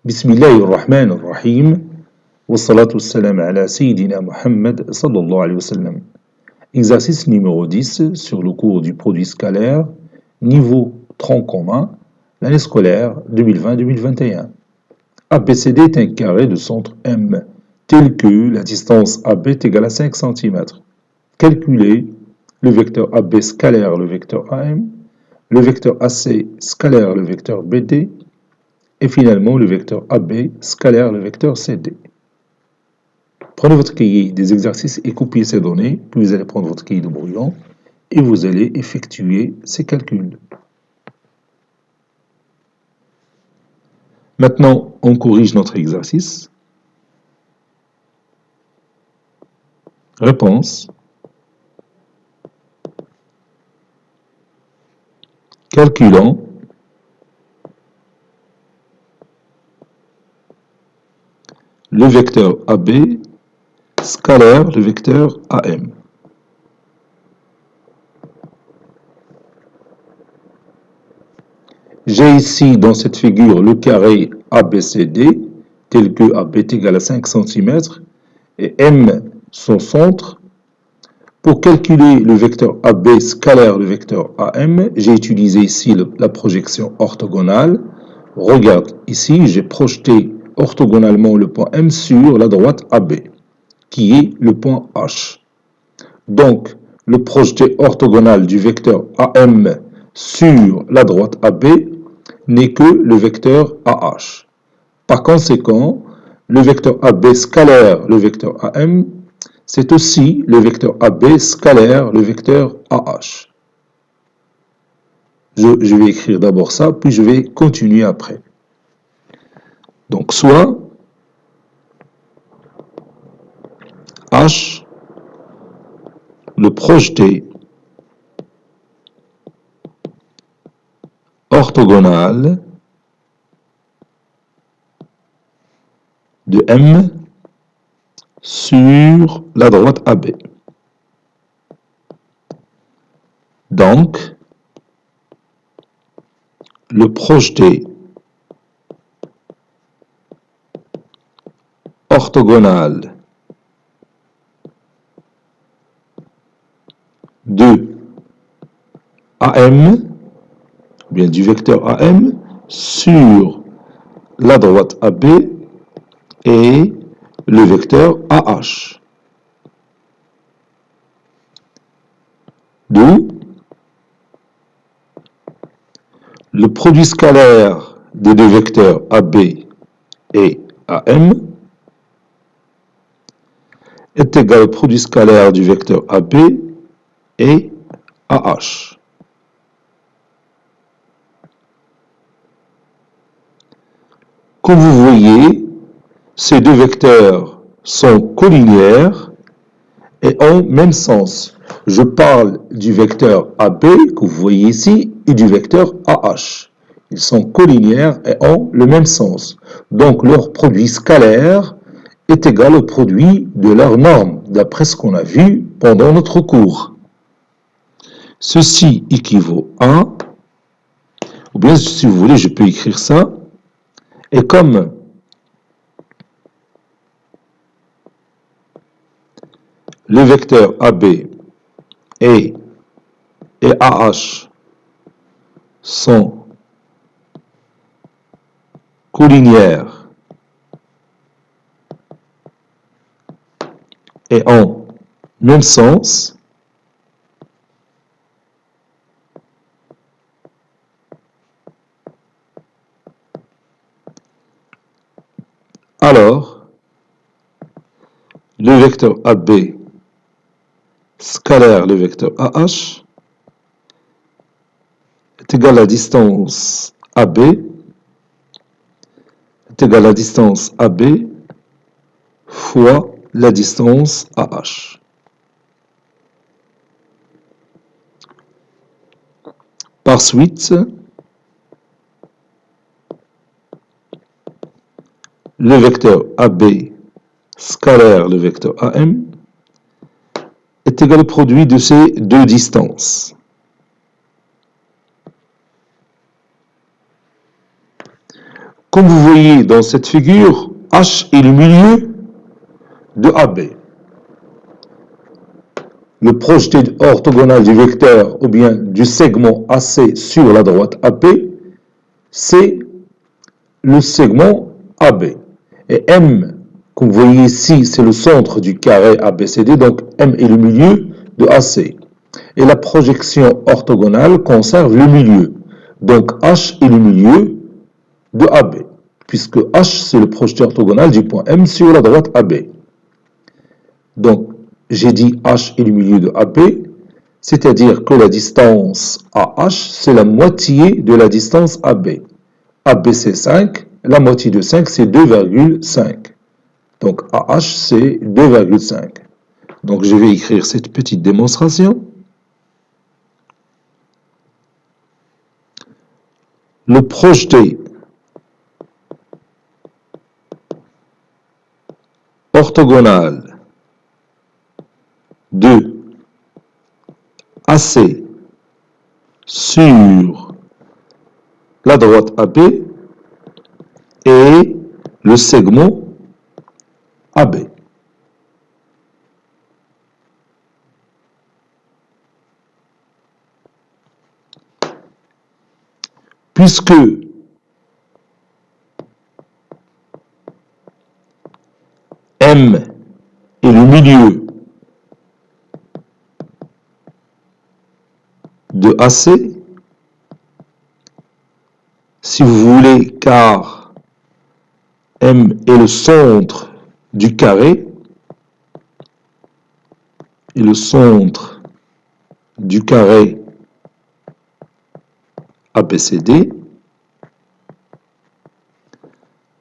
بسم الله الرحمن الرحيم والصلاة والسلام على سيدنا Mohammed sallallahu alayhi wa sallam. Exercice numéro 10 sur le cours du produit scalaire, niveau tronc commun, l'année scolaire 2020-2021. ABCD est un carré de centre M, tel que la distance AB est égale à 5 cm. Calculez le vecteur AB scalaire le vecteur AM, le vecteur AC scalaire le vecteur BD, et finalement le vecteur AB scalaire le vecteur CD. Prenez votre cahier des exercices et copiez ces données, puis vous allez prendre votre cahier de brouillon et vous allez effectuer ces calculs. Maintenant, on corrige notre exercice. Réponse. Calculant le vecteur AB scalaire le vecteur AM. J'ai ici dans cette figure le carré ABCD tel que AB est égal à 5 cm et M son centre. Pour calculer le vecteur AB scalaire le vecteur AM, j'ai utilisé ici la projection orthogonale. Regarde, ici j'ai projeté orthogonalement le point M sur la droite AB, qui est le point H. Donc, le projeté orthogonal du vecteur AM sur la droite AB n'est que le vecteur AH. Par conséquent, le vecteur AB scalaire le vecteur AM, c'est aussi le vecteur AB scalaire le vecteur AH. Je vais écrire d'abord ça, puis je vais continuer après. Donc, soit H, le projeté orthogonal de M sur la droite AB. Donc, le projeté orthogonal de AM, bien du vecteur AM, sur la droite AB est le vecteur AH. D'où le produit scalaire des deux vecteurs AB et AM est égal au produit scalaire du vecteur AB et AH. Comme vous voyez, ces deux vecteurs sont collinéaires et ont même sens. Je parle du vecteur AB que vous voyez ici et du vecteur AH. Ils sont collinéaires et ont le même sens. Donc leur produit scalaire est égal au produit de leur norme, d'après ce qu'on a vu pendant notre cours. Ceci équivaut à, ou bien si vous voulez, je peux écrire ça, et comme le vecteur AB et AH sont collinéaires et ont même sens, alors le vecteur AB scalaire le vecteur AH est égal à la distance AB est égal à la distance AB fois la distance AH. Par suite, le vecteur AB scalaire le vecteur AM est égal au produit de ces deux distances. Comme vous voyez dans cette figure, H est le milieu de AB. Le projeté orthogonal du vecteur ou bien du segment AC sur la droite AP, c'est le segment AB. Et M, comme vous voyez ici, c'est le centre du carré ABCD, donc M est le milieu de AC. Et la projection orthogonale conserve le milieu. Donc H est le milieu de AB, puisque H, c'est le projeté orthogonal du point M sur la droite AB. Donc, j'ai dit H est le milieu de AB, c'est-à-dire que la distance AH, c'est la moitié de la distance AB. AB, c'est 5, la moitié de 5, c'est 2,5. Donc, AH, c'est 2,5. Donc, je vais écrire cette petite démonstration. Le projeté orthogonal de AC sur la droite AB et le segment AB. Puisque M est le milieu de AC, si vous voulez, car M est le centre du carré, et le centre du carré ABCD,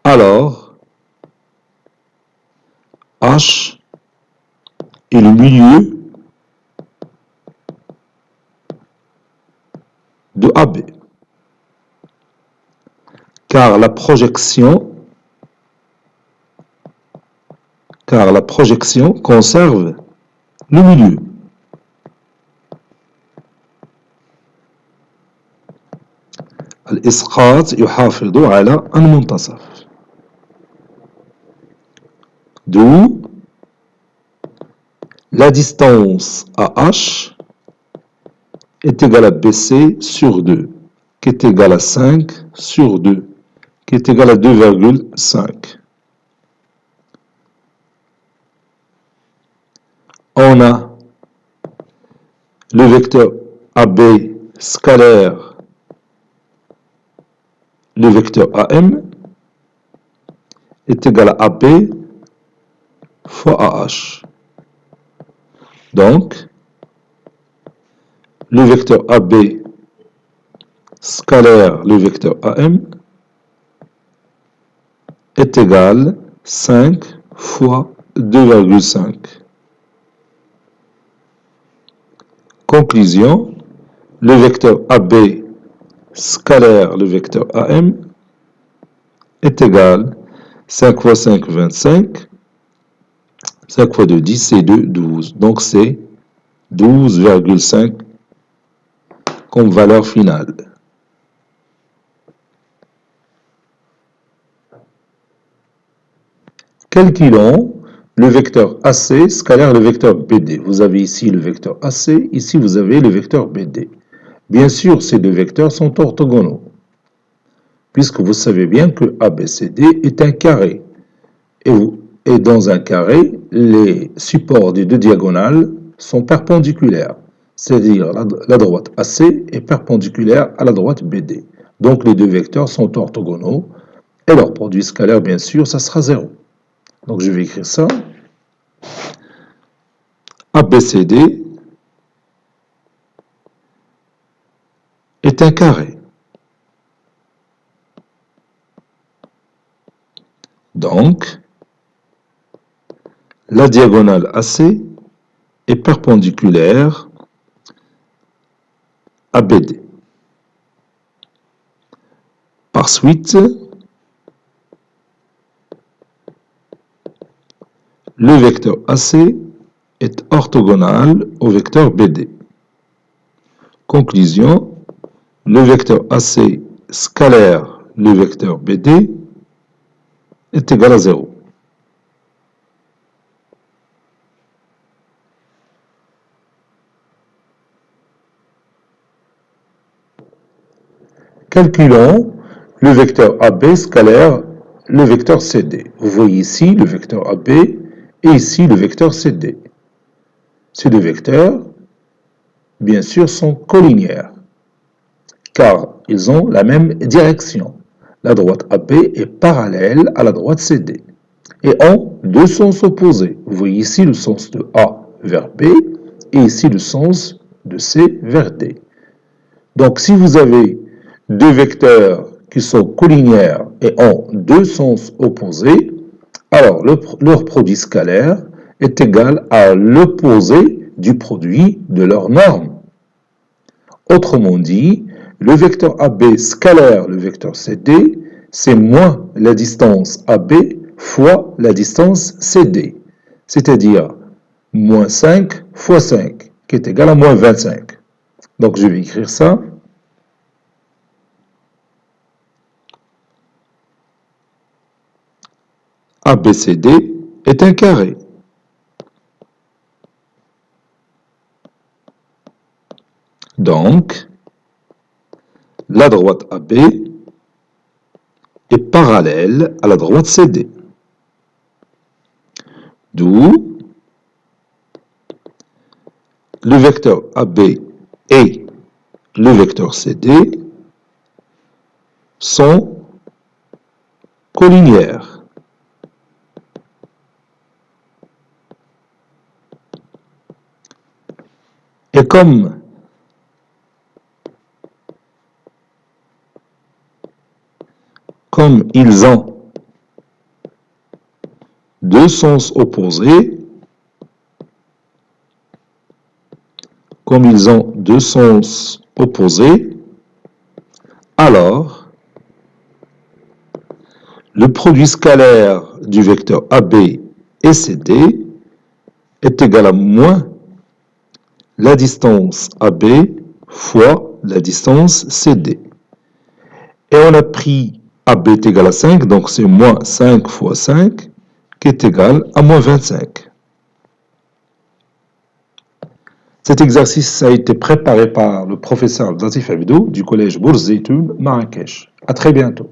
alors H est le milieu de AB. Car la projection conserve le milieu. الإسقاط يحافظ على المنتصف. D'où la distance AH est égale à BC sur 2, qui est égale à 5 sur 2, qui est égale à 2,5. On a le vecteur AB scalaire, le vecteur AM est égal à AB fois AH. Donc, le vecteur AB scalaire, le vecteur AM est égal à 5 fois 2,5. Conclusion, le vecteur AB scalaire, le vecteur AM est égal à 5 fois 5, 25. 5 fois 2, 10, c'est 2, 12. Donc, c'est 12,5 comme valeur finale. Calculons le vecteur AC scalaire le vecteur BD. Vous avez ici le vecteur AC, ici vous avez le vecteur BD. Bien sûr, ces deux vecteurs sont orthogonaux, puisque vous savez bien que ABCD est un carré. Et dans un carré, les supports des deux diagonales sont perpendiculaires. C'est-à-dire la droite AC est perpendiculaire à la droite BD. Donc les deux vecteurs sont orthogonaux et leur produit scalaire, bien sûr, ça sera 0. Donc je vais écrire ça. ABCD est un carré. Donc, la diagonale AC est perpendiculaire à BD. Par suite, le vecteur AC est orthogonal au vecteur BD. Conclusion, le vecteur AC scalaire le vecteur BD est égal à 0. Calculons le vecteur AB scalaire, le vecteur CD. Vous voyez ici le vecteur AB et ici le vecteur CD. Ces deux vecteurs, bien sûr, sont collinéaires, car ils ont la même direction. La droite AB est parallèle à la droite CD et ont deux sens opposés. Vous voyez ici le sens de A vers B et ici le sens de C vers D. Donc, si vous avez deux vecteurs qui sont collinéaires et ont deux sens opposés, alors leur produit scalaire est égal à l'opposé du produit de leurs normes. Autrement dit, le vecteur AB scalaire le vecteur CD, c'est moins la distance AB fois la distance CD, c'est-à-dire moins 5 fois 5, qui est égal à moins 25. Donc je vais écrire ça. ABCD est un carré. Donc, la droite AB est parallèle à la droite CD. D'où le vecteur AB et le vecteur CD sont collinéaires. Et comme ils ont deux sens opposés, alors le produit scalaire du vecteur AB et CD est égal à moins la distance AB fois la distance CD. Et on a pris AB est égal à 5, donc c'est moins 5 fois 5, qui est égal à moins 25. Cet exercice a été préparé par le professeur Latif Abidou du collège Bourz Zeytoun, Marrakech. À très bientôt.